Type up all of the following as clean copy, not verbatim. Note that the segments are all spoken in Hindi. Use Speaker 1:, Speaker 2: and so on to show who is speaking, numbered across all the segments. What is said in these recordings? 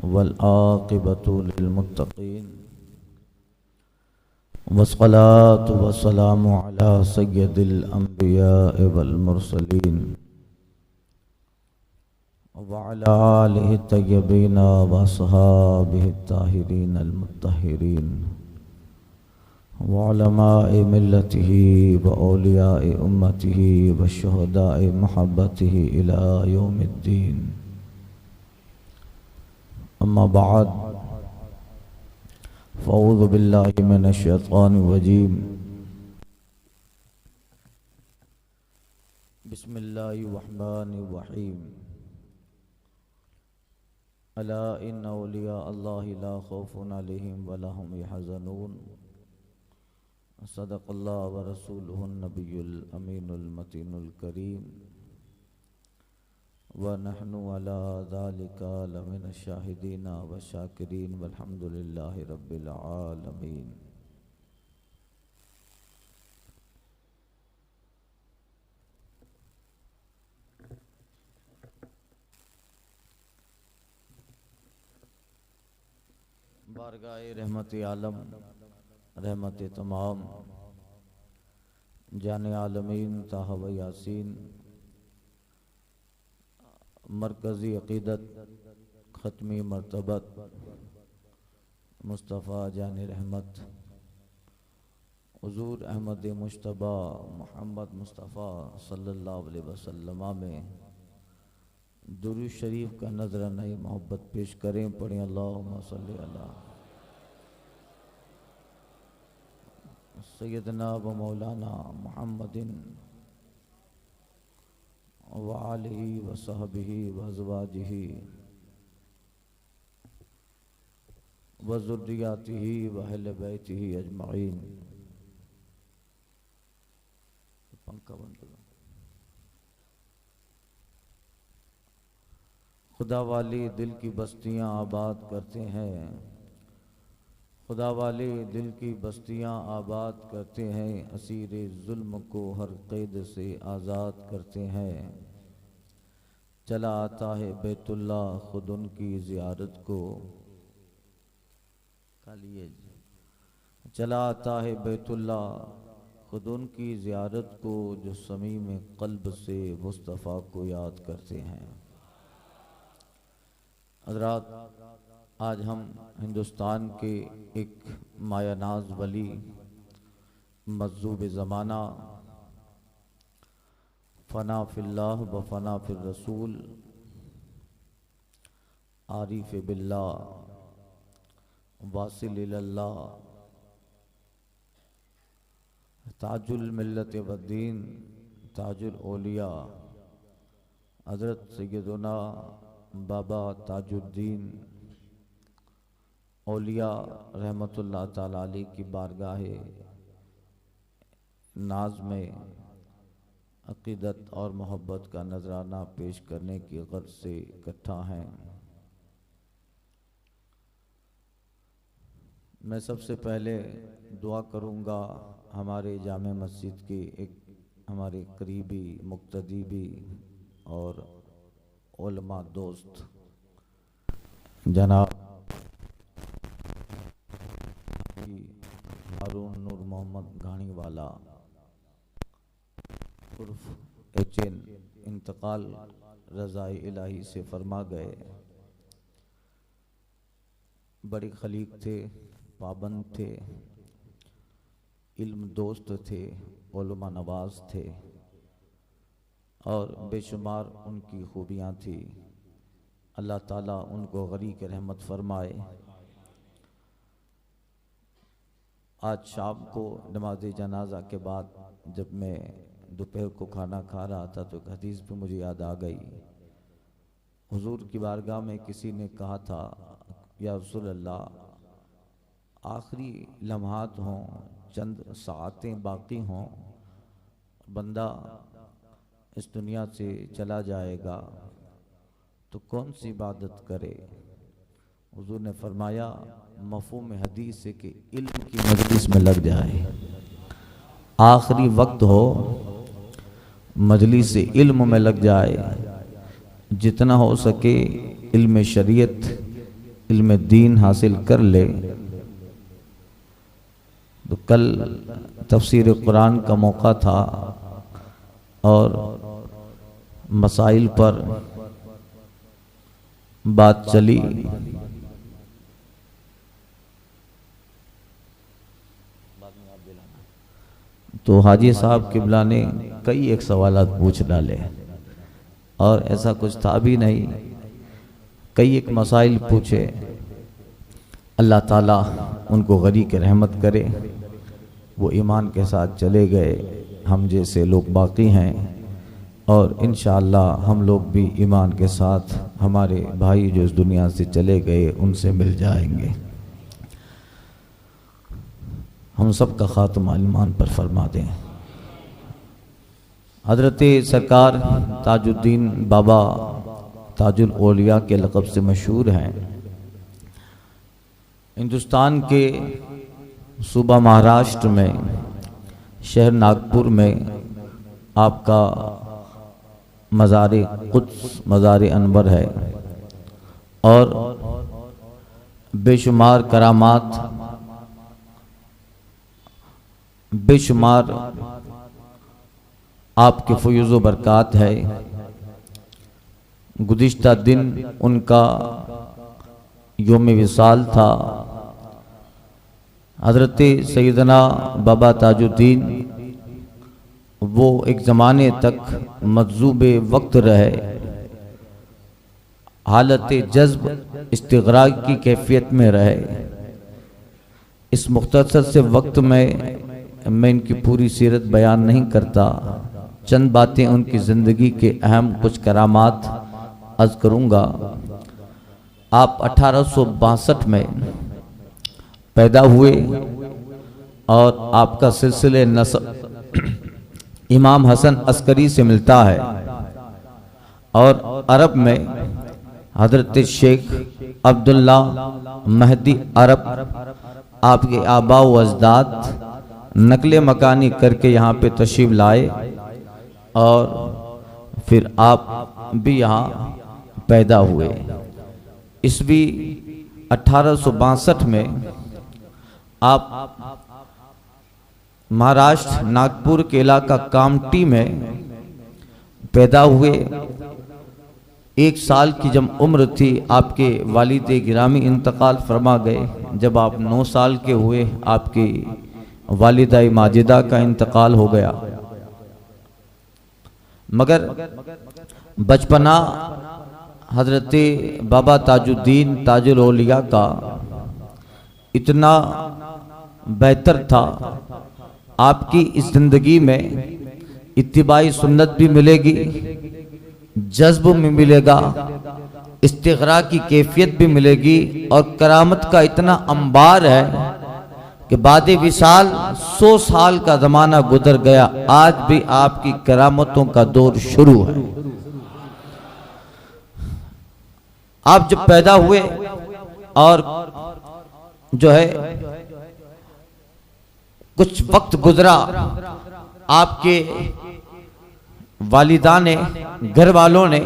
Speaker 1: वल्आक़िबतु लिल्मुत्तक़ीन वस्सलातु वस्सलामु अला सय्यदिल अंबिया'i वल मुरसलीन व अला आलिहि तय्यबीन व अस्हाबिहि ताहिरीन अल मुत्तहिरीन व उलमाए मिल्लतिही व औलियाए उम्मतिही व शुहदाए महब्बतिही इला यौमिद्दीन। अम्मा बाद फ़अऊज़ु बिल्लाहि मिनश शैतानिर रजीम। बिस्मिल्लाहिर रहमानिर रहीम। अला इन्ना औलिया अल्लाहि ला खौफुन अलैहिम व ला हुम यहज़नून। सदक़ल्लाहु व रसूलुहुन नबियुल अमीनुल मतीनुल करीम व नहनु अला ज़ालिका लमिनश शाहिदीन व शाकिरीन वल्हम्दुलिल्लाहि रब्बिल आलमीन। बारगाहे रहमत आलम रहमत तमाम जाने आलमीन ताहव यासीन मरकज़ी अक़ीदत ख़त्मी मरतबत मुस्तफ़ा जाने रहमत हुज़ूर अहमद मुश्तबा मोहम्मद मुस्तफ़ा सल्लल्लाहु अलैहि वसल्लम में दुरूद शरीफ का नजराना मोहब्बत पेश करें। पढ़ें अल्लाहुम्मा सल्ली अला सय्यदना व मौलाना मुहम्मदिन व आलिहि व सहबिही व अज़वाजिही व ज़ुर्रिय्यातिही व अहले बैतिही अजमईन। पंखा बंद करो। खुदा वाली दिल की बस्तियां आबाद करते हैं, खुदा वाले दिल की बस्तियां आबाद करते हैं, असीरे जुल्म को हर कैद से आज़ाद करते हैं। चला आता है बैतुल्ला खुद उनकी ज़ियारत को, चला आता है बैतुल्ला खुद उनकी ज़ियारत को, जो समीम क़ल्ब से मुस्तफ़ा को याद करते हैं। हज़रात, आज हम हिंदुस्तान के एक मायानाज वली मज़्ज़ूब ज़माना फ़ना फ़िल्लाह व फ़ना फ़िर रसूल आरिफ़ बिल्लाह वासिल इलल्लाह ताजुल मिल्लत व दीन ताजुल औलिया हज़रत सैयदना बाबा ताजुद्दीन औलिया रहमतुल्लाह ताला अलैह की बारगाहे नाज में अक़ीदत और मोहब्बत का नजराना पेश करने की गर्ज से इकट्ठा हैं। मैं सबसे पहले दुआ करूँगा हमारे जामे मस्जिद के एक हमारे करीबी मुक्तदी भी और उलमा दोस्त जनाब हारून नूर मोहम्मद घानी वाला उर्फ एचएन इंतकाल रज़ाए इलाही से फरमा गए। बड़े खलीक थे, पाबंद थे, इल्म दोस्त थे, उलमा नवाज थे और बेशुमार उनकी खूबियाँ थी। अल्लाह ताला उनको गरीक रहमत फरमाए। आज शाम को नमाज जनाजा के बाद जब मैं दोपहर को खाना खा रहा था तो एक हदीस भी मुझे याद आ गई। हुजूर की बारगाह में किसी ने कहा था, या रसूल अल्लाह, आखिरी लम्हात हों, चंद साअतें बाकी हों, बंदा इस दुनिया से चला जाएगा तो कौन सी इबादत करे। हुजूर ने फरमाया, मफ़हूम हदीस है कि इल्म की मजलिस में लग जाए। आखिरी वक्त हो, मजलिस इल्म में लग जाए, जितना हो सके इल्म शरीयत, इल्म दीन हासिल कर ले तो कल तफसीर कुरान का मौका था और मसाइल पर बात चली। तो हाजी साहब किबला ने कई एक सवालात पूछ डाले और ऐसा कुछ था भी नहीं, कई एक मसाइल पूछे। अल्लाह ताला उनको गनी के रहमत करे, वो ईमान के साथ चले गए, हम जैसे लोग बाकी हैं और इंशाअल्लाह हम लोग भी ईमान के साथ हमारे भाई जो इस दुनिया से चले गए उनसे मिल जाएंगे। हम सब का खात्मा ईमान पर फरमा दें। हजरत सरकार ताजुद्दीन बाबा ताजुल औलिया के लक़ब से मशहूर हैं। हिंदुस्तान के सूबा महाराष्ट्र में शहर नागपुर में आपका मज़ार कुद्स मज़ार अनवर है और बेशुमार करामात, बेशुमार आपके फयूज़ व बरक़ात है। गुज़िश्ता दिन उनका योम विसाल था। हज़रत सैयदना बाबा ताजुद्दीन वो एक ज़माने तक मजूब वक्त रहे, हालत जज्ब इस्तिग़राक़ की कैफियत में रहे। इस मुख्तसर से वक्त में मैं इनकी पूरी सीरत बयान नहीं करता, चंद बातें उनकी ज़िंदगी के अहम कुछ करामात अर्ज़ करूँगा। आप 1862 में पैदा हुए और आपका सिलसिले नस्ब इमाम हसन अस्करी से मिलता है और अरब में हज़रत शेख अब्दुल्ला महदी अरब आपके आबा व अजदाद नकले मकानी करके यहाँ पे तशरीफ़ लाए और फिर आप भी यहाँ पैदा हुए। ईस्वी 1862 में आप महाराष्ट्र नागपुर के इलाका कामटी में पैदा हुए। 1 साल की जब उम्र थी आपके वालिद गिरामी इंतकाल फरमा गए। जब आप 9 साल के हुए आपकी वालिदा माजिदा का इंतकाल हो गया। मगर बचपना हजरत बाबा ताजुद्दीन ताजुल औलिया का इतना बेहतर था, आपकी इस जिंदगी में इत्तिबाई सुन्नत भी मिलेगी, जज्ब में मिलेगा, इस्तिग़राक़ की कैफियत भी मिलेगी और करामत का इतना अंबार है कि बाद विसाल 100 साल का ज़माना गुजर गया, आज भी आपकी करामतों का दौर शुरू है। आप जब पैदा हुए और जो है कुछ वक्त गुजरा, आपके वालिदा ने, घर वालों ने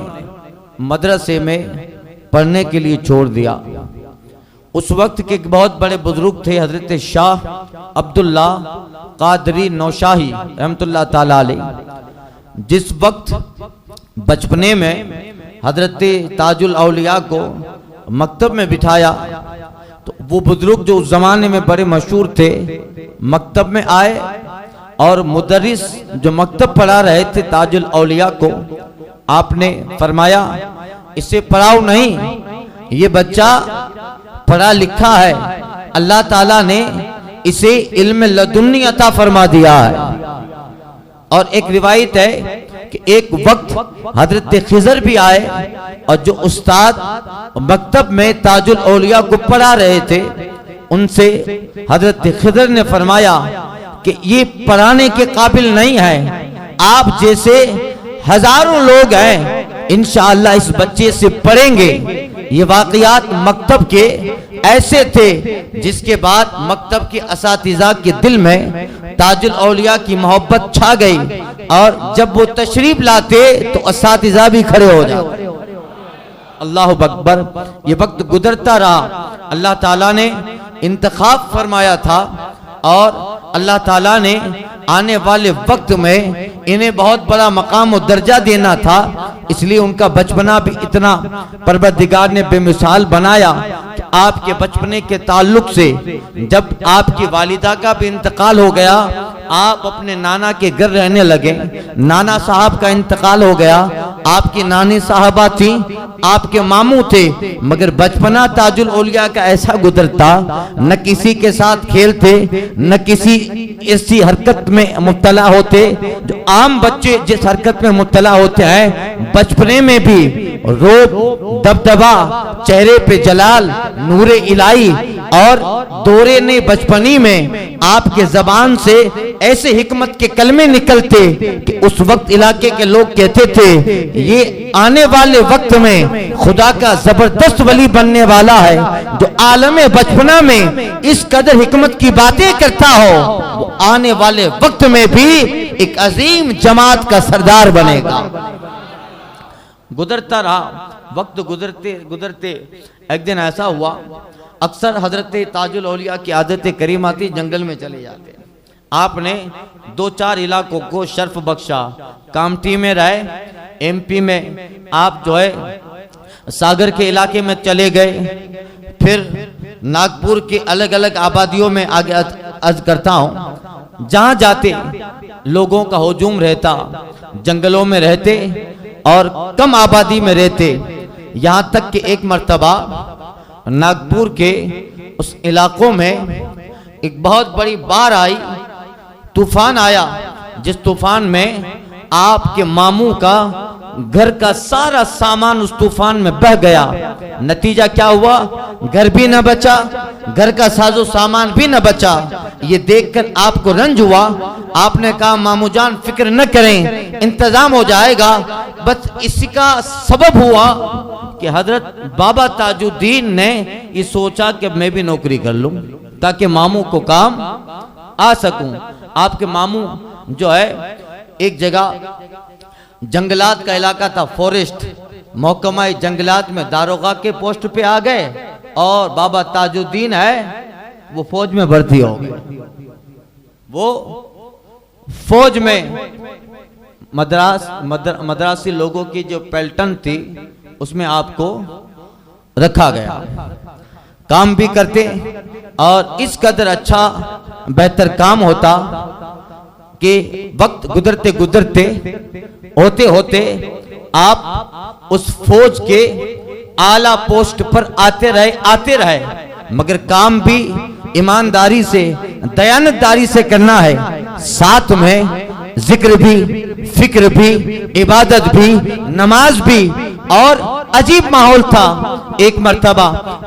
Speaker 1: मदरसे में पढ़ने के लिए छोड़ दिया। उस वक्त के एक बहुत बड़े बुजुर्ग थे हजरत शाह अब्दुल्ला कादरी नौशाही रहमतुल्लाह ताला अलैह। जिस वक्त बचपने में हजरत ताजुल औलिया को मकतब में बिठाया तो वो बुजुर्ग जो उस जमाने में बड़े मशहूर थे मकतब में आए और मुदर्रिस जो मकतब पढ़ा रहे थे ताजुल औलिया को, आपने फरमाया इसे पढ़ाओ नहीं, ये बच्चा पढ़ा लिखा है, अल्लाह ताला ने इसे इल्म लदुन्नी अता फरमा दिया है। और एक रिवायत है कि एक वक्त हजरत खिजर भी आए और जो उस्ताद मकतब में ताजुल औलिया को पढ़ा रहे थे उनसे हजरत खिजर ने फरमाया कि ये पढ़ाने के काबिल नहीं है, आप जैसे हजारों लोग हैं इंशाअल्लाह इस बच्चे से पढ़ेंगे। ये वाकयात मकतब के ऐसे थे जिसके बाद मकतब के असातिज़ा के दिल में ताजुल औलिया की मोहब्बत छा गई और जब वो तशरीफ लाते तो असातिज़ा भी खड़े हो जाते। अल्लाह अकबर। ये वक्त गुजरता रहा, अल्लाह ताला ने इंतखाब फरमाया था और अल्लाह ताला ने आने वाले वक्त में इन्हें बहुत बड़ा मकाम और दर्जा देना था, इसलिए उनका बचपना भी इतना परवरदिगार ने बेमिसाल बनाया कि आपके बचपने के ताल्लुक से जब आपकी वालिदा का भी इंतकाल हो गया, आप अपने नाना के घर रहने लगे। नाना साहब का इंतकाल हो गया, आपकी नानी साहबा थी, आपके मामू थे, मगर बचपना ताजुल औलिया का ऐसा गुजरता, न किसी के साथ खेलते, न किसी ऐसी हरकत में मुब्तला होते जो आम बच्चे जिस हरकत में मुब्तला होते हैं। बचपने में भी रोब दबदबा, चेहरे पे जलाल, नूरे इलाही और दौरे ने बचपनी में आपके जबान से ऐसे हिकमत के कलमे निकलते कि उस वक्त इलाके के लोग कहते थे ये आने वाले वक्त में खुदा का जबरदस्त वली बनने वाला है, जो आलमे बचपना में इस कदर हिकमत की बातें करता हो, वो आने वाले वक्त में भी एक अजीम जमात का सरदार बनेगा। गुजरता रहा वक्त, गुजरते गुजरते एक दिन ऐसा हुआ, अक्सर हजरत ताजुल औलिया की आदत करीमा थी, जंगल में चले जाते। आपने 2-4 इलाकों को शर्फ बख्शा। कामठी में रहे, एमपी में आप जो है सागर के इलाके में चले गए, फिर नागपुर की अलग अलग आबादियों में आगे अर्ज करता हूँ। जहाँ जाते लोगों का हुजूम रहता, जंगलों में रहते और कम आबादी में रहते। यहाँ तक कि एक मर्तबा नागपुर के उस इलाकों में एक बहुत बड़ी बाढ़ आई, तूफान आया, जिस तूफान में आपके मामू का घर का सारा सामान उस तूफान में बह गया। नतीजा क्या हुआ? घर भी न बचा, घर का साजो सामान भी न बचा। ये देखकर आपको रंज हुआ। आपने कहा मामू जान फिक्र न करें, इंतजाम हो जाएगा। बस इसका सबब हुआ कि हजरत बाबा ताजुद्दीन ने ये सोचा कि मैं भी नौकरी कर लूं ताकि मामू को काम आ सकूं। आपके मामू जो है एक जगह जंगलात का इलाका था, फॉरेस्ट महकमा जंगलात में दारोगा के पोस्ट पे आ गए और बाबा ताजुद्दीन है वो फौज में भर्ती हो गए। वो फौज में मद्रासी लोगों की जो पेल्टन थी उसमें आपको रखा गया। काम भी करते और इस कदर अच्छा बेहतर काम होता कि वक्त गुजरते गुजरते होते होते आप उस फौज के आला पोस्ट पर आते रहे, मगर काम भी ईमानदारी से दयानतदारी से करना है, साथ में जिक्र भी, फिक्र भी, इबादत भी, नमाज भी। और अजीब माहौल था। एक मर्तबा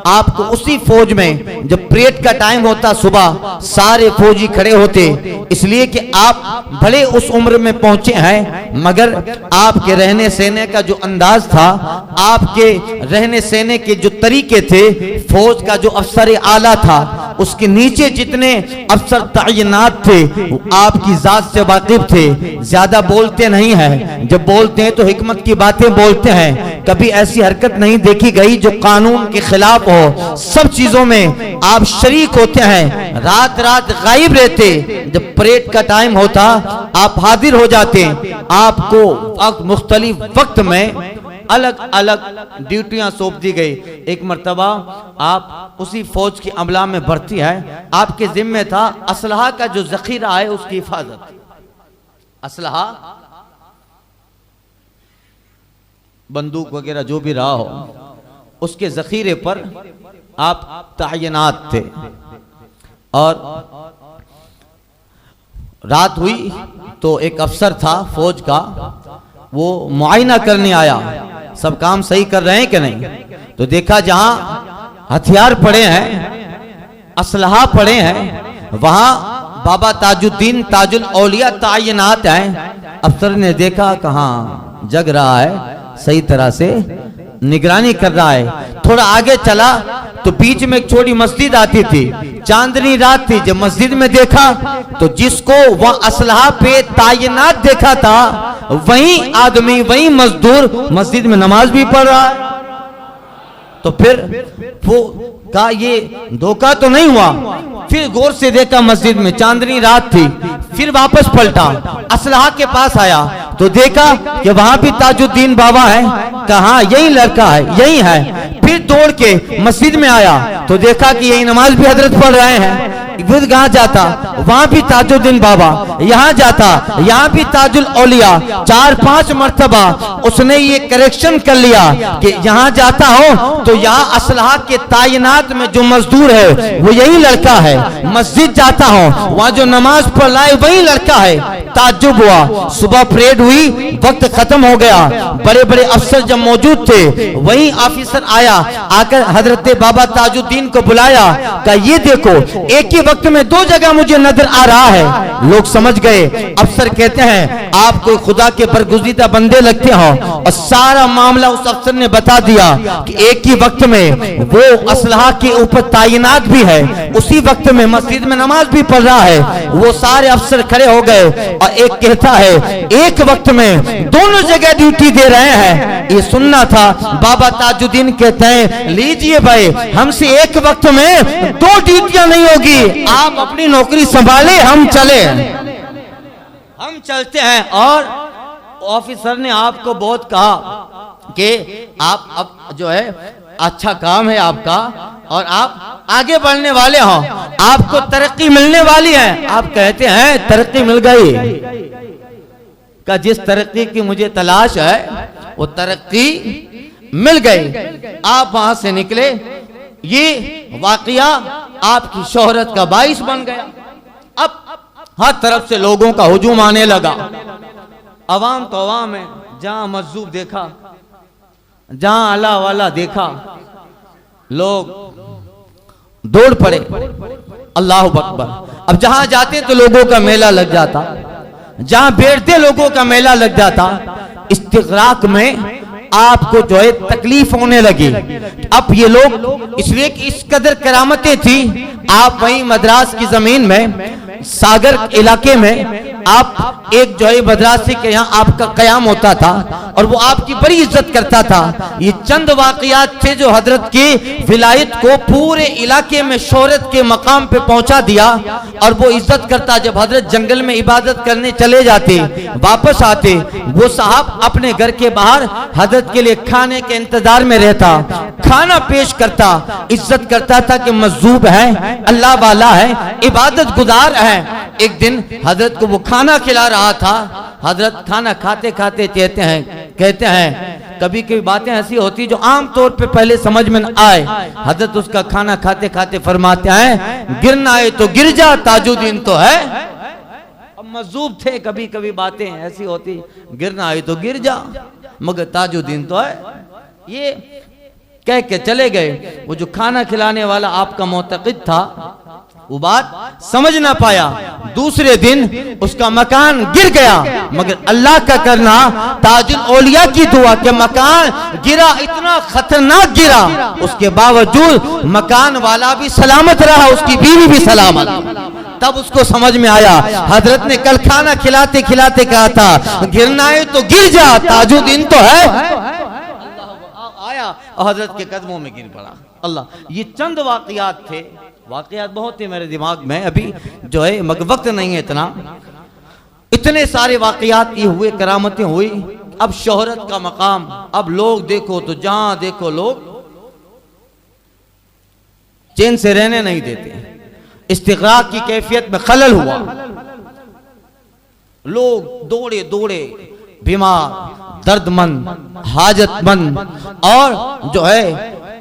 Speaker 1: आपको उसी फौज में जब परेड का टाइम होता, सुबह सारे फौजी खड़े होते, इसलिए कि आप भले उस उम्र में पहुंचे हैं, मगर आपके रहने सहने का जो अंदाज था, आपके रहने सहने के जो तरीके थे, फौज का जो अफसर आला था, उसके नीचे जितने अफसर तैनात थे वो आपकी जात से वाकिफ थे। ज्यादा बोलते नहीं हैं, जब बोलते हैं तो हिकमत की बातें बोलते हैं। कभी ऐसी हरकत नहीं देखी गई जो कानून के खिलाफ हो। सब चीजों में आप शरीक होते हैं, रात रात गायब रहते। जब परेड का टाइम होता आप हाजिर हो जाते। आपको मुख्तलिफ वक्त में अलग अलग ड्यूटियां सौंप दी गई। एक मर्तबा आप उसी फौज की अमला में भर्ती है, आपके जिम्मे था असलहा का जो जखीरा है उसकी हिफाजत। असलहा, बंदूक वगैरह जो भी रहा हो, उसके जखीरे पर आप तैनात थे। और रात हुई तो एक अफसर था फौज का, वो मुआयना करने आया, सब काम सही कर रहे हैं कि नहीं। तो देखा जहां हथियार पड़े हैं, असलहा पड़े हैं, वहां बाबा ताजुद्दीन ताजुल औलिया तैनात हैं। अफसर ने देखा कहां जग रहा है, सही तरह से निगरानी कर रहा है। थोड़ा आगे चला तो बीच में एक छोटी मस्जिद आती थी, चांदनी रात थी। जब मस्जिद में देखा तो जिसको वह असलहा पे तैनात देखा था, वही आदमी, वही मजदूर मस्जिद में नमाज भी पढ़ रहा है। तो फिर वो कहा ये धोखा तो नहीं हुआ। फिर गौर से देखा मस्जिद में चांदनी रात थी। फिर वापस पलटा, असलहा के पास आया तो देखा कि वहां भी ताजुद्दीन बाबा है। कहा यही लड़का है, यही है। फिर दौड़ के मस्जिद में आया तो देखा कि यही नमाज भी हजरत पढ़ रहे हैं। फिर कहाँ जाता, वहां भी ताजुद्दीन बाबा, यहाँ जाता, यहाँ भी ताजुल औलिया। 4-5 मर्तबा उसने ये करेक्शन कर लिया कि यहाँ जाता हो तो यहाँ असलहा के तायनात में जो मजदूर है वो यही लड़का है। मस्जिद जाता हो वहाँ जो नमाज पढ़ रहा है वही लड़का है। ताज्जुब हुआ। सुबह परेड हुई, वक्त खत्म हो गया। बड़े बड़े अफसर जब मौजूद थे, वही ऑफिसर आया, आकर हजरत बाबा ताजुद्दीन को बुलाया। कहा ये देखो एक ही वक्त में 2 जगह मुझे नजर आ रहा है। लोग समझ गए। अफसर कहते हैं आप कोई खुदा के बरगुज़ीदा बंदे लगते हो। और सारा मामला उस अफसर ने बता दिया कि एक ही वक्त में वो असलहा के ऊपर तायनात भी है, उसी वक्त में मस्जिद में नमाज भी पढ़ रहा है। वो सारे अफसर खड़े हो गए और एक कहता है एक वक्त में दोनों जगह ड्यूटी दे रहे हैं। ये सुनना था। बाबा ताजुद्दीन कहते हैं लीजिए भाई, हमसे एक वक्त में 2 ड्यूटियां नहीं होगी। आप अपनी नौकरी संभाले, हम चले, हम चलते हैं। और ऑफिसर ने आपको बहुत कहा कि आप अब जो है अच्छा काम है आपका और आप आगे बढ़ने वाले हो, आपको तरक्की मिलने वाली है। आप कहते हैं तरक्की मिल गई। का जिस तरक्की की मुझे तलाश है वो तरक्की मिल गई। आप वहां से निकले। ये वाकया आपकी शोहरत का बाइस बन गया। अब हर तरफ से लोगों का हुजूम आने लगा। अवाम तो अवाम है। जहां मजदूर देखा, जहां अल्लाह वाला देखा, लोग दौड़ पड़े। अल्लाह अकबर। अब जहां जाते तो लोगों का मेला लग जाता, जहां बैठते लोगों का मेला लग जाता। इस्तिग़राक़ में आपको जो है तकलीफ होने लगी। अब ये लोग इसलिए कि इस कदर करामतें थी। आप वहीं मद्रास की जमीन में सागर इलाके में आप एक जो है मद्रासी के यहाँ आपका कयाम होता था और वो आपकी बड़ी इज्जत करता था। ये चंद वाकयात थे जो हजरत की विलायत को पूरे इलाके में शोहरत के मकाम पे पहुंचा दिया। और वो इज्जत करता। जब हजरत जंगल में इबादत करने चले जाते, वापस आते, वो साहब अपने घर के बाहर हजरत के लिए खाने के इंतजार में रहता, खाना पेश करता, इज्जत करता था कि मजूब है, अल्लाह वाला है, इबादत गुजार है। एक दिन हजरत को वो खाना खिला रहा था। हजरत खाना खाते खाते कहते हैं कभी कभी बातें ऐसी होती जो आम तौर पे पहले समझ में न आए। हजरत उसका खाना खाते खाते फरमाते हैं गिरना है तो गिर जा, ताजुद्दीन तो है। अब मजूब थे, कभी कभी बातें ऐसी होती गिरना है तो गिर जा, मगर ताजुद्दीन तो है। ये कह के चले गए। वो जो खाना खिलाने वाला आपका मोतक़िद था वो बात समझ ना पाया। दूसरे दिन उसका मकान गिर गया, मगर अल्लाह का करना, ताजुल औलिया की दुआ के मकान गिरा, इतना खतरनाक गिरा, उसके बावजूद मकान वाला भी सलामत रहा, उसकी बीवी भी सलामत। तब उसको समझ में आया हजरत ने कल खाना खिलाते खिलाते कहा था गिरना है तो गिर जा, ताजुद्दीन तो है। आया और हजरत के कदमों में गिर पड़ा। अल्लाह, ये चंद वाकयात थे। वाकयात बहुत थे मेरे दिमाग में, अभी जो है मगर वक्त नहीं है इतना। इतने सारे वाकयात ये हुए, करामतें हुई। अब शोहरत का मकाम, अब लोग देखो तो जहां देखो लोग चैन से रहने नहीं देते। इस्तिग़राक़ की कैफियत में खलल हुआ। लोग दौड़े दौड़े, बीमार, दर्दमंद, हाजतमंद और जो है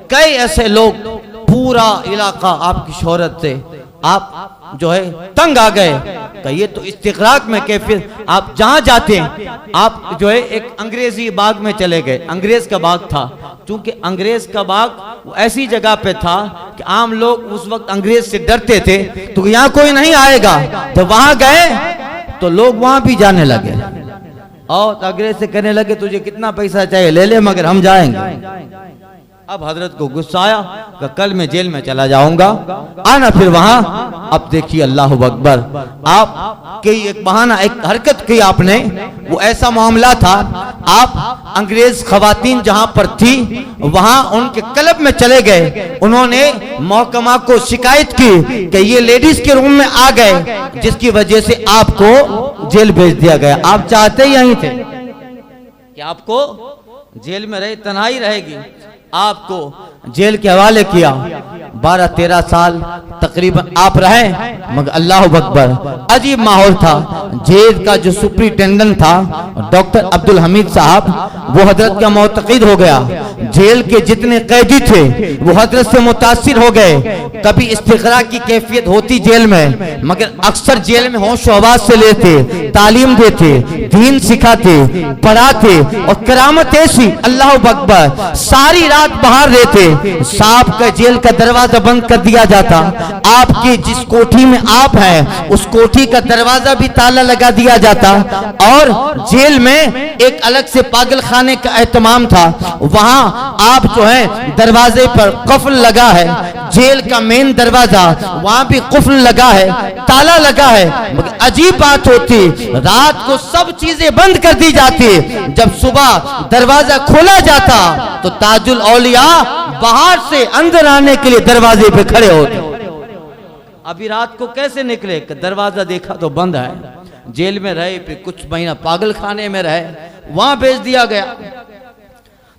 Speaker 1: कई ऐसे लोग, पूरा इलाका आपकी शोहरत से आप जो है तंग आ गए। कहिए तो इस्तिग़राक़ में कैफियत, आप जहां जाते हैं आप जो है एक अंग्रेजी बाग में चले गए। अंग्रेज का बाग था, क्योंकि अंग्रेज का बाग वो ऐसी जगह पे था कि आम लोग उस वक्त अंग्रेज से डरते थे, तो यहाँ कोई नहीं आएगा। तो वहां गए तो लोग वहां भी जाने लगे और अंग्रेज से कहने लगे तुझे कितना पैसा चाहिए ले ले, मगर हम जाएंगे। अब हजरत को गुस्सा आया कि कल मैं जेल में चला जाऊंगा, आना फिर वहां। अब देखिए अल्लाह अकबर, आप के एक बहाना, एक हरकत की आपने, वो ऐसा मामला था, आप अंग्रेज खवातीन जहां पर थी वहां उनके क्लब में चले गए, उन्होंने महकमा को शिकायत की कि ये लेडीज के रूम में आ गए, जिसकी वजह से आपको जेल भेज दिया गया। आप चाहते ही यही थे कि आपको जेल में रहे, तन्हाई रहेगी, आपको जेल के हवाले किया। 12-13 साल तकरीबन आप रहे, मगर अल्लाह अकबर अजीब माहौल था। जेल का जो सुप्रिंटेंडेंट था डॉक्टर अब्दुल हमीद साहब, वो हजरत का मोतकीद हो गया। जेल के जितने कैदी थे वो हजरत से मुतासिर हो गए। कभी इस्तिगरा की कैफियत होती जेल में, मगर अक्सर जेल में होश आवाज से लेते, तालीम देते, दीन सिखाते, पढ़ाते, और करामत ऐसी अल्लाह अकबर, सारी रात बाहर रहते। सांप का जेल का दरवाजा बंद कर दिया जाता। आपकी जिस कोठी में आप हैं उस कोठी का दरवाजा भी ताला लगा दिया जाता। और जेल में एक अलग से पागल खाने का एहतमाम था, वहां आप जो है दरवाजे पर कुफ्ल लगा है, जेल का मेन दरवाजा वहां भी कुफ्ल लगा है, ताला लगा है। मगर अजीब बात होती, रात को सब चीजें बंद कर दी जाती, जब सुबह दरवाजा खोला जाता तो ताजुल औलिया बाहर से अंदर आने के लिए दरवाजे पे खड़े होते। अभी रात को कैसे निकले, दरवाजा देखा तो बंद है। जेल में रहे, फिर कुछ महीना पागल खाने में रहे, वहां भेज दिया गया,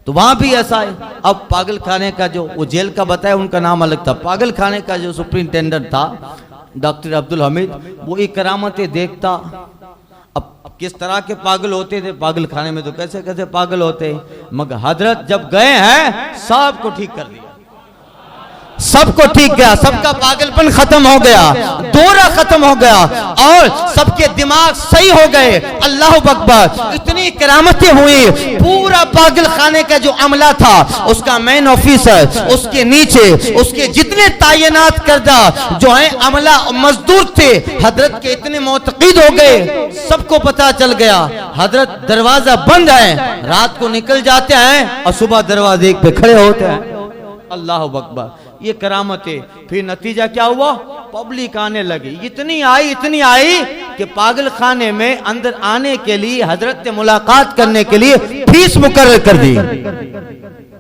Speaker 1: तो वहां भी ऐसा है। अब पागल खाने का जो वो जेल का बताया, उनका नाम अलग था, पागल खाने का जो सुप्रिंटेंडेंट था डॉक्टर अब्दुल हमीद, वो एक करामतें देखता। अब किस तरह के पागल होते थे, पागल खाने में तो कैसे कैसे पागल होते, मगर हजरत जब गए हैं सबको ठीक कर दिया, सबको ठीक गया, सबका पागलपन खत्म हो गया, दौरा खत्म हो गया, और सबके दिमाग सही हो गए। अल्लाह अकबर, इतनी करामतें हुई। पूरा पागल खाने का जो अमला था, उसका मेन ऑफिसर, उसके नीचे उसके जितने तायनात करदा जो है अमला मजदूर थे, हजरत के इतने मोतकीद हो गए, सबको पता चल गया हजरत दरवाजा बंद है, रात को निकल जाते हैं और सुबह दरवाजे पे खड़े होते हैं। अल्लाह अकबर, ये करामतें। फिर नतीजा क्या हुआ, पब्लिक आने लगी, इतनी आई कि पागल खाने में अंदर आने के लिए हजरत ने मुलाकात करने के लिए फीस मुकर्रर कर दी।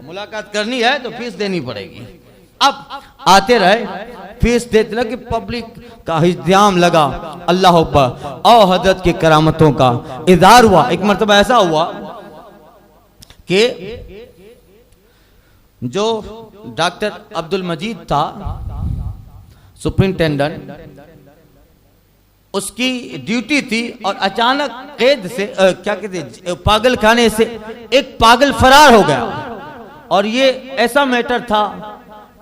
Speaker 1: मुलाकात करनी है तो फीस देनी पड़ेगी। अब आते रहे, फीस देते लगे, पब्लिक का इंतजाम लगा। अल्लाह अकबर, और हजरत की करामतों का इज़हार हुआ। एक मरतबा ऐसा हुआ कि जो डॉक्टर अब्दुल मजीद था सुप्रिंटेंडेंट, उसकी ड्यूटी थी, और अचानक कैद से क्या कहते पागल खाने से एक पागल फरार हो गया। और ये ऐसा मैटर था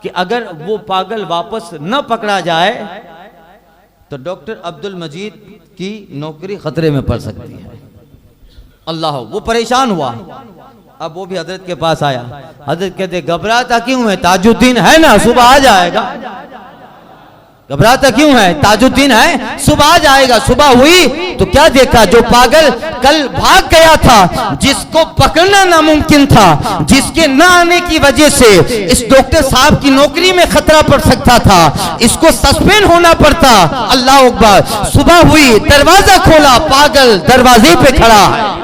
Speaker 1: कि अगर वो पागल वापस न पकड़ा जाए तो डॉक्टर अब्दुल मजीद की नौकरी खतरे में पड़ सकती है। अल्लाह, वो परेशान हुआ। अब वो भी हजरत के पास आया। हजरत कहते घबराता क्यों है, ताजुद्दीन है ना, सुबह आ जाएगा। घबराता क्यों है, ताजुद्दीन है, सुबह आ जाएगा। सुबह हुई तो क्या देखा, जो पागल कल भाग गया था, जिसको पकड़ना नामुमकिन था, जिसके न आने की वजह से इस डॉक्टर साहब की नौकरी में खतरा पड़ सकता था, इसको सस्पेंड होना पड़ता। अल्लाह अकबर, सुबह हुई, दरवाजा खोला, पागल दरवाजे पे खड़ा है।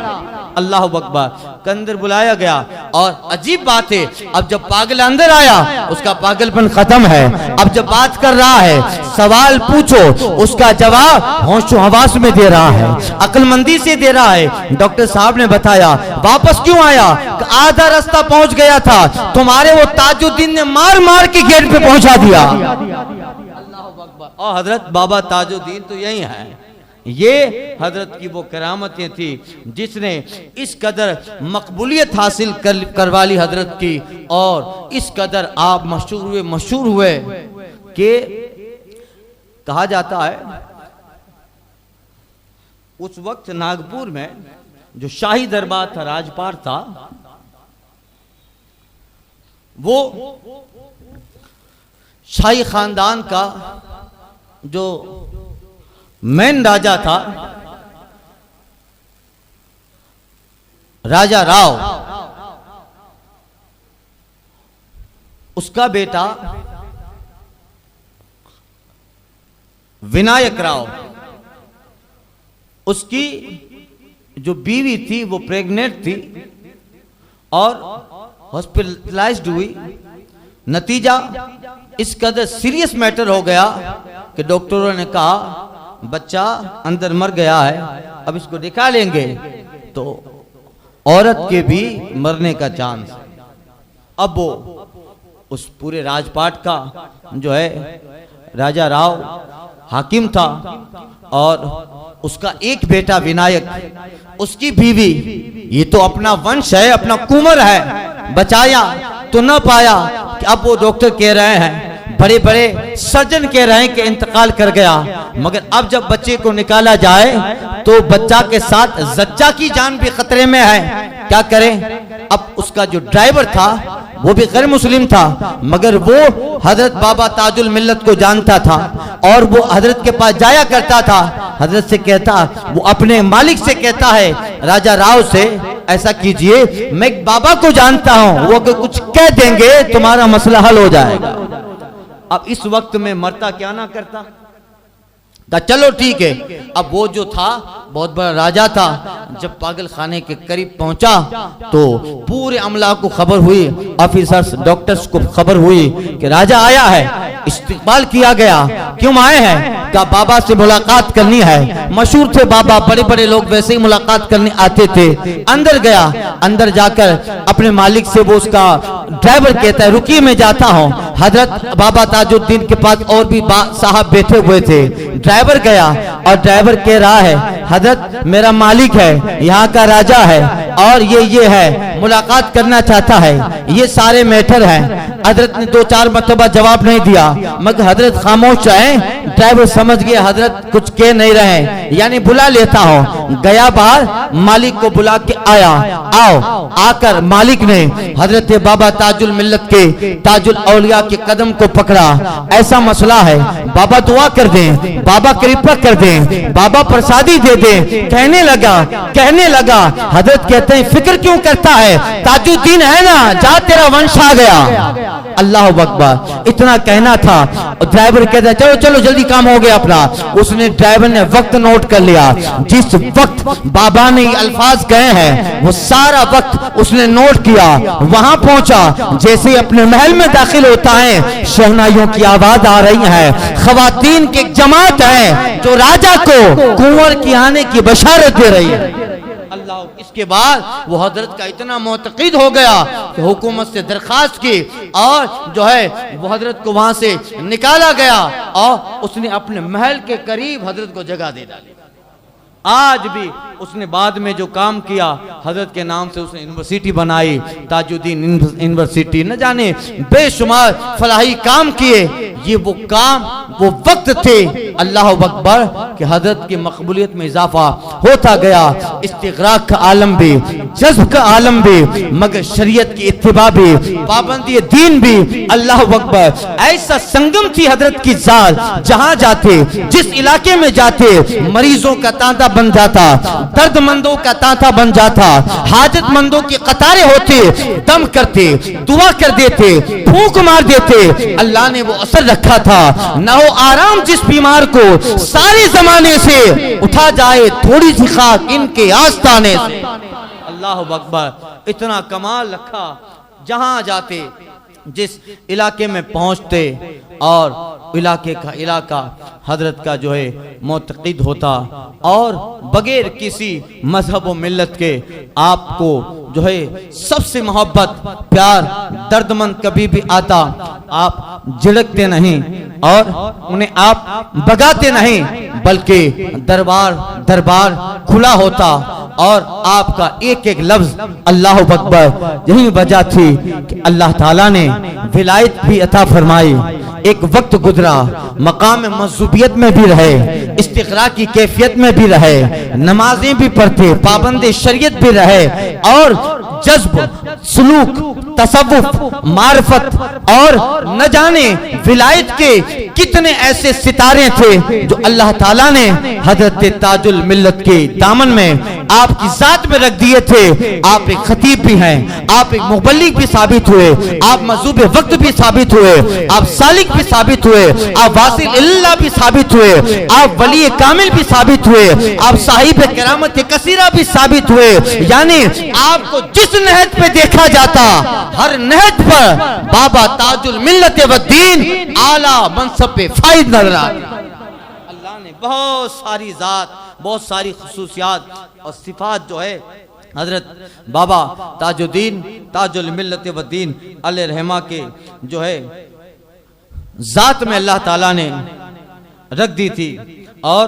Speaker 1: अल्लाह अकबर, अंदर बुलाया गया। और अजीब बात है, अब जब पागल अंदर आया, उसका पागलपन खत्म है। अब जब बात कर रहा है, सवाल पूछो, उसका जवाब होशो हवास में दे रहा है, अक्लमंदी से दे रहा है। डॉक्टर साहब ने बताया, वापस क्यों आया, आधा रास्ता पहुंच गया था, तुम्हारे वो ताजुद्दीन ने मार मार के गेट पे पहुंचा दिया। अल्लाह अकबर, और हजरत बाबा ताजुद्दीन तो यही है। ये हजरत की वो करामतें थी जिसने इस कदर मकबूलियत हासिल करवा ली हजरत की, और इस कदर आप मशहूर हुए कि कहा जाता है उस वक्त नागपुर में जो शाही दरबार था, राजपाट था, वो शाही खानदान का जो मेन राजा था, राजा राव, उसका बेटा विनायक राव, उसकी जो बीवी थी वो प्रेग्नेंट थी और हॉस्पिटलाइज्ड हुई। नतीजा इस कदर सीरियस मैटर हो गया कि डॉक्टरों ने कहा बच्चा अंदर मर गया है, अब इसको निकालेंगे तो औरत के भी मरने का चांस। अब वो उस पूरे राजपाट का जो है राजा राव हाकिम था और उसका एक बेटा विनायक, उसकी बीवी, ये तो अपना वंश है, अपना कुंवर है, बचाया तो न पाया कि अब वो डॉक्टर कह रहे हैं, बड़े बड़े सर्जन कह रहे हैं कि इंतकाल कर गया। मगर अब जब बच्चे को निकाला जाए तो बच्चा के साथ जच्चा की जान भी खतरे में है, क्या करें। अब उसका जो ड्राइवर था वो भी गैर मुस्लिम था, मगर वो हजरत बाबा ताजुल मिल्लत को जानता था और वो हजरत के पास जाया करता था। हजरत से कहता, वो अपने मालिक से कहता है राजा राव से, ऐसा कीजिए मैं एक बाबा को जानता हूं, वो अगर कुछ कह देंगे तुम्हारा मसला हल हो जाएगा। अब इस वक्त में मरता क्या ना करता, चलो ठीक है। अब वो जो था बहुत बड़ा राजा था, जब पागल खाने के करीब पहुंचा तो पूरे अमला को खबर हुई, ऑफिसर्स डॉक्टर्स को खबर हुई कि राजा आया है। इस्तिकबाल किया गया, क्यों आए हैं, का बाबा से मुलाकात करनी है। मशहूर थे बाबा, बड़े बड़े लोग वैसे ही मुलाकात करने आते थे। अंदर गया, अंदर जाकर अपने मालिक से वो उसका ड्राइवर कहता है रुकिए मैं जाता हूँ। हजरत बाबा ताजुद्दीन के पास और भी साहब बैठे हुए थे। ड्राइवर गया और ड्राइवर कह रहा है हजरत मेरा मालिक है, यहाँ का राजा है और ये है, मुलाकात करना चाहता है, ये सारे मैटर हैं। हजरत ने 2-4 मरतबा जवाब नहीं दिया, मगर हजरत खामोश है। ड्राइवर समझ गए हजरत कुछ कह नहीं रहे, यानी बुला लेता हूँ। गया बाहर, मालिक को बुला के आया, आओ। आकर मालिक ने हजरत बाबा ताजुल मिल्लत के ताजुल औलिया के कदम को पकड़ा। ऐसा मसला है, बाबा दुआ कर दें, बाबा कृपा कर दें, बाबा प्रसादी दे दें। कहने लगा हजरत कहते हैं फिक्र क्यों करता है, ताजुद्दीन है ना, जा तेरा वंश आ गया। अल्लाह अकबर, इतना कहना था। ड्राइवर कहता है चलो चलो जल्दी काम हो गया अपना। उसने ड्राइवर ने वक्त नोट कर लिया, जिस वक्त बाबा ने अल्फाज कहे हैं वो सारा वक्त उसने नोट किया। वहां पहुंचा, जैसे ही अपने महल में दाखिल होता है शहनाइयों की आवाज आ रही है, खवातीन की जमात है जो राजा को कुंवर की आने की बशारत दे रही है। अल्लाह, इसके बाद वो हजरत का इतना मोतकीद हो गया कि हुकूमत से दरखास्त की और जो है वो हजरत को वहां से निकाला गया और उसने अपने महल के करीब हजरत को जगह दे डाली। आज भी उसने बाद में जो काम किया, हजरत के नाम से उसने यूनिवर्सिटी बनाई, ताजुद्दीन यूनिवर्सिटी, न जाने बेशुमार फलाही काम किए। ये वो काम, वो वक्त थे अल्लाह अकबर कि हजरत की मकबूलियत में इजाफा होता गया। इस्तिगराक का आलम भी, जज्ब का आलम भी, मगर शरीयत की इत्तिबा भी, पाबंदी दीन भी। अल्लाह अकबर, ऐसा संगम थी हजरत की जात, जहां जाते, जिस इलाके में जाते, मरीजों का तांता बन जाता, दर्दमंदों का तांता बन जाता, हाजतमंदों की कतारें होती, दम करते, दुआ कर देते, फूंक मार देते। अल्लाह ने वो असर रखा था, न हो आराम जिस बीमार को सारे जमाने से उठा जाए थोड़ी सी खाक इनके आस्ताने से। अल्लाह अकबर, इतना कमाल रखा। जहां जाते, जिस इलाके में पहुंचते और इलाके का इलाका हजरत का जो है मोतक़िद होता और बगैर किसी मजहब व मिल्लत के आपको जो है सबसे मोहब्बत प्यार दर्दमंद कभी भी आता, आप झिड़कते नहीं और उन्हें आप भगाते नहीं, बल्कि दरबार दरबार खुला होता और आपका एक एक लफ्ज अल्लाह अकबर। यही वजह थी कि अल्लाह ताला ने विलायत भी अता फरमाई। एक वक्त गुजरा, मकाम मज़हूबियत में भी रहे, इस्तिक़रा की कैफियत में भी रहे, नमाजें भी पढ़ते, पाबंदे शरीयत भी रहे और जज्ब, सुलूक, तसव्वुफ, मार्फत और न जाने विलायत के कितने ऐसे सितारे थे जो अल्लाह ताला ने हजरत ताजुल मिल्लत के दामन में आपकी जात में रख दिए थे। आप एक खतीब भी हैं, आप एक मुबल्लिग भी साबित हुए, आप मजूब वक्त भी साबित हुए, आप सालिक भी साबित हुए, आप वासिल इल्लाह भी साबित हुए, आप वली कामिल भी साबित हुए, आप साहिब करामत कसीरा भी साबित हुए। यानी आपको जिस नहज पे देखा जाता, हर नहज पर बाबा ताजुल मिल्लत व दीन आला मनसब पे फाइज नजर आ रही। अल्लाह ने बहुत सारी जात, बहुत सारी खुसूसियात और सिफात जो है हजरत बाबा ताजुद्दीन ताजुल मिल्लत व दीन अलैहि रहमा के जो है जात में अल्लाह ताला ने रख दी थी। और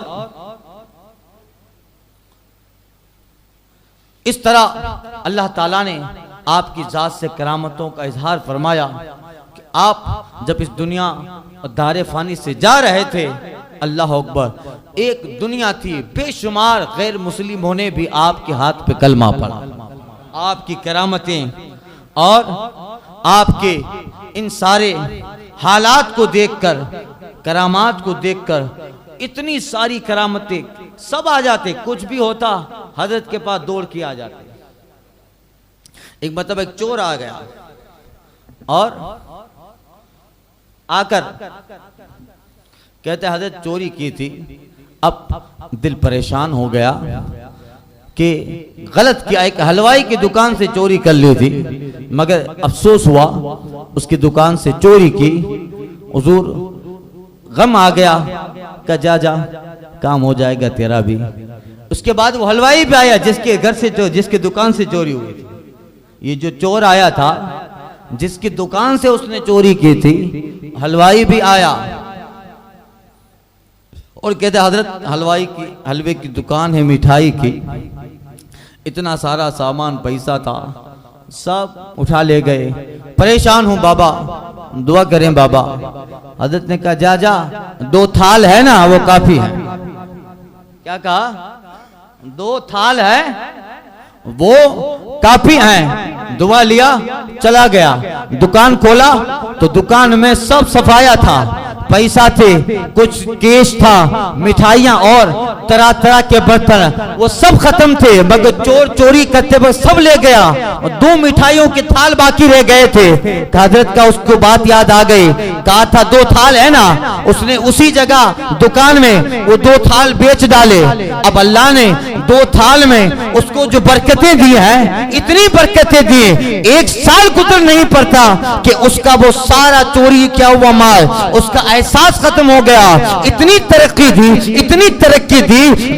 Speaker 1: इस तरह अल्लाह ताला ने आपकी जात से करामतों का इजहार फरमाया कि आप जब इस दुनिया और दारे फानी से जा रहे थे, अल्लाह अकबर, एक दुनिया थी, बेशुमार गैर मुस्लिमों ने भी आपके हाथ पे कलमा पढ़ा। आपकी करामतें और आपके इन सारे हालात को देखकर, करामात को देखकर, इतनी सारी करामतें सब आ जाते, कुछ भी होता हजरत के पास दौड़ के आ जाते। एक मतलब एक चोर आ गया और आकर कहते हजरत चोरी की थी। अब दिल परेशान हो गया कि गलत किया, एक हलवाई की दुकान से चोरी कर ली थी, मगर अफसोस हुआ उसकी दुकान से चोरी की। हुजूर गम आ गया, का जा जा काम हो जाएगा तेरा भी। उसके बाद वो हलवाई भी आया जिसके घर से जिसके दुकान से चोरी हुई थी। ये जो चोर आया था जिसकी दुकान से उसने चोरी की थी, हलवाई भी आया और कहते हजरत हलवाई की हलवे की दुकान है, मिठाई की, इतना सारा सामान पैसा था, सब उठा ले गए। परेशान हूं बाबा, दुआ करें बाबा। हजरत ने कहा जा जा, 2 थाल है ना वो काफी है। क्या कहा? 2 थाल है वो काफी है। दुआ लिया, चला गया। दुकान खोला तो दुकान में सब सफाया था, पैसा थे, कुछ केश था, मिठाइयां और तरह तरह के बर्तन, वो सब खत्म थे, मगर चोर चोरी करते वक्त सब ले गया और 2 मिठाइयों के थाल बाकी रह गए थे। हजरत का उसको बात याद आ गई, कहा था 2 थाल है ना, उसने उसी जगह दुकान में वो 2 थाल बेच डाले। अब अल्लाह ने 2 थाल में उसको जो बरकतें दी हैं, इतनी बरकतें दी, 1 साल गुजर नहीं पड़ता कि उसका वो सारा चोरी किया हुआ माल, उसका एहसास खत्म हो गया। इतनी तरक्की दी, इतनी तरक्की दी,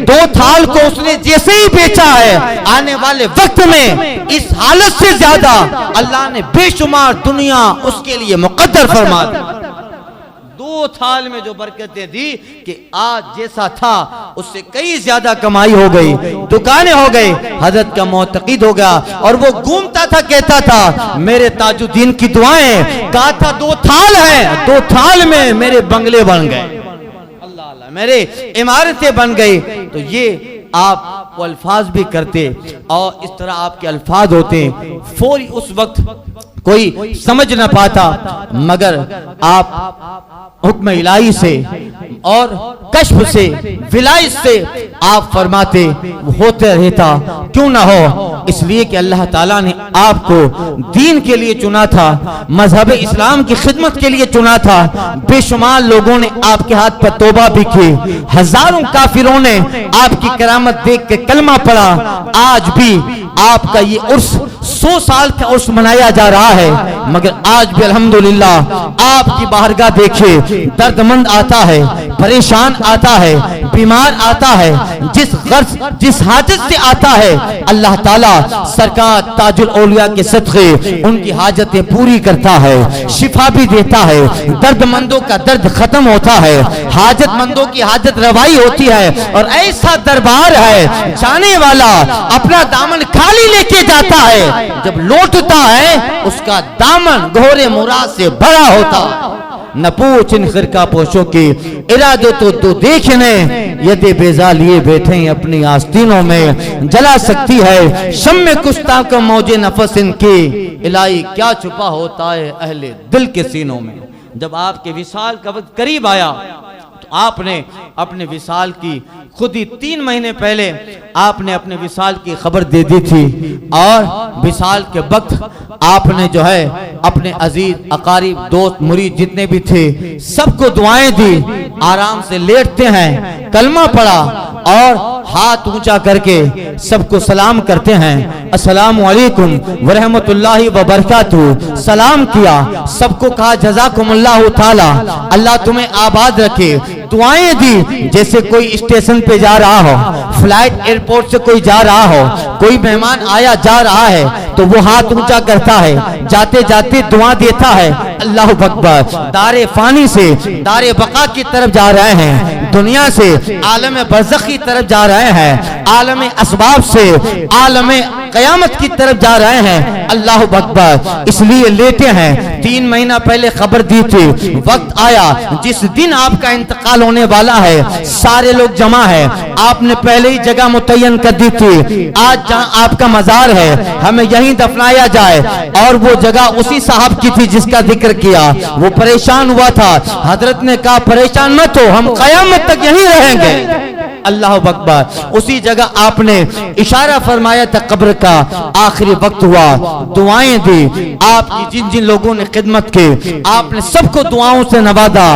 Speaker 1: 2 थाल को उसने जैसे ही बेचा है, आने वाले वक्त में इस हालत से ज्यादा अल्लाह ने बेशुमार दुनिया उसके लिए मुकद्दर फरमा दी। 2 थाल में जो बरकतें दी कि आज जैसा था उससे कई ज्यादा कमाई हो गई, दुकानें हो गई। हजरत का मोतकीद हो गया और वो घूमता था, कहता था मेरे ताजुद्दीन की दुआएं, कहा था 2 थाल है, 2 थाल में मेरे बंगले बन गए, अल्लाह अल्लाह, मेरे इमारतें बन गई। तो ये आप वो अल्फाज भी करते और इस तरह आपके अल्फाज होते, फौरी उस वक्त कोई समझ न पाता, मगर आप हुक्म इलाही से और कश्फ से, विलायत से आप फरमाते, होते रहता। क्यों ना हो, इसलिए कि अल्लाह ताला ने आपको दीन के लिए चुना था, मजहब इस्लाम की खिदमत के लिए चुना था। बेशुमार लोगों ने आपके हाथ पर तौबा भी की, हजारों काफिरों ने आपकी करामत देख के कलमा पढ़ा। आज भी आपका ये उर्स 100 साल का उर्स मनाया जा रहा है, मगर आज भी अल्हम्दुलिल्लाह आपकी बारगाह देखिए, दर्दमंद आता है, परेशान आता है, बीमार आता है, जिस गर्ज जिस हाजत से आता है, अल्लाह ताला सरकार ताजुल औलिया के सदक़े उनकी हाजतें पूरी करता है, शिफा भी देता है, दर्दमंदों का दर्द खत्म होता है, हाजतमंदों की हाजत रवाई होती है। और ऐसा दरबार है, जाने वाला अपना दामन खाली लेके जाता है, जब लौटता है उसका दामन घोरे मुराद से भरा होता। न पूछ इन खिरका पोशों के इरादे तो देखने, यदि बेजा लिए बैठे अपनी आस्तीनों में, जला सकती है शम्मे कुश्ता का मौजे नफस इनकी, इलाही क्या छुपा होता है अहले दिल के सीनों में। जब आपके विसाल का वक्त करीब आया, तो आपने अपने विसाल की खुद ही 3 महीने पहले आपने अपने विसाल की खबर दे दी थी और विसाल के वक्त आपने जो है अपने अजीज अकारीब दोस्त मुरीद जितने भी थे सबको दुआएं दी। आराम से लेटते हैं, कलमा पढ़ा और हाथ ऊंचा करके सबको सलाम करते हैं, अस्सलामु अलैकुम व रहमतुल्लाहि व बरकातहू। सलाम किया, सबको कहा जज़ाकुमुल्लाहु ताला, अल्लाह तुम्हें आबाद रखे। दुआएं दी जैसे कोई स्टेशन पे जा रहा हो, फ्लाइट एयरपोर्ट से कोई जा रहा हो, कोई मेहमान आया जा रहा है तो वो हाथ ऊंचा करता है, जाते जाते दुआ देता है, अल्लाहु अकबर। दारे फानी से दारे बका की तरफ जा रहे हैं, दुनिया से आलम बरज़ख की तरफ जा रहे हैं, आलम असबाब से आलम कयामत की तरफ जा रहे हैं, अल्लाहु अकबर। इसलिए लेते हैं, 3 महीना पहले खबर दी थी, वक्त आया जिस दिन आपका इंतकाल होने वाला है, सारे लोग जमा है, आपने पहले ही जगह मुतय्यन कर दी थी, आज जहां आपका मजार है हमें यहीं दफनाया जाए। और वो जगह उसी साहब की थी जिसका जिक्र किया, वो परेशान हुआ था, हजरत ने कहा परेशान मत हो, हम कयामत तक यहीं रहेंगे, अल्लाह अकबर। उसी जगह आपने इशारा फरमाया था कब्र का, आखिरी वक्त हुआ, दुआएं दी आपकी, जिन जिन लोगों ने खिदमत की आपने सबको दुआओं से नवाजा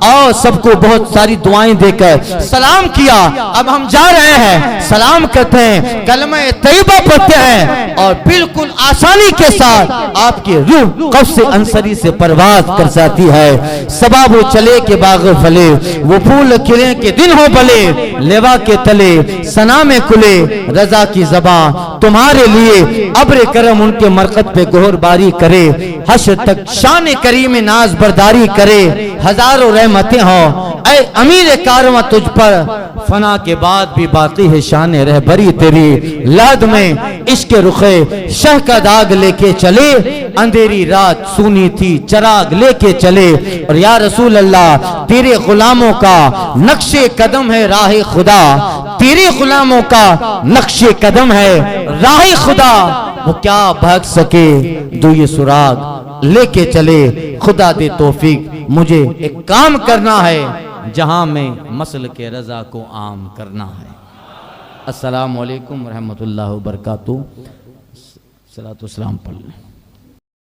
Speaker 1: और सबको बहुत सारी दुआएं देकर सलाम किया। अब हम जा रहे हैं, सलाम करते हैं, कलमा तैयबा पढ़ते हैं और बिल्कुल आसानी के साथ आपकी रूह कब्ज़ अंसरी से परवाज कर जाती है। सबा वो चले के बाग फले, वो फूल खिले के दिन हो भले, लेवा के तले सना में खुले, रजा की ज़बां तुम्हारे लिए, अब्र करम उनके मरकत पे गोहर बारी करे, हश्र तक शान करीम नाज बरदारी करे, हजारों रहमतें हो ऐ अमीर कारवां तुझ पर, फना के बाद भी बाकी है शान रहबरी तेरी, लाद में इश्क रुखे शह का दाग लेके चले, अंधेरी रात सुनी थी चराग लेके चले। और या रसूल अल्लाह तेरे गुलामों का नक्शे कदम है राह खुदा, तेरे गुलामों का नक्शे कदम है राह खुदा, वो क्या भाग सके दो ये सुराग लेके चले। खुदा दे तौफीक, मुझे एक काम करना है जहां में मसल के रजा को आम करना है। अस्सलामु अलैकुम रहमतुल्लाहि व बरकातहू। सलातो सलाम पढ़ लें।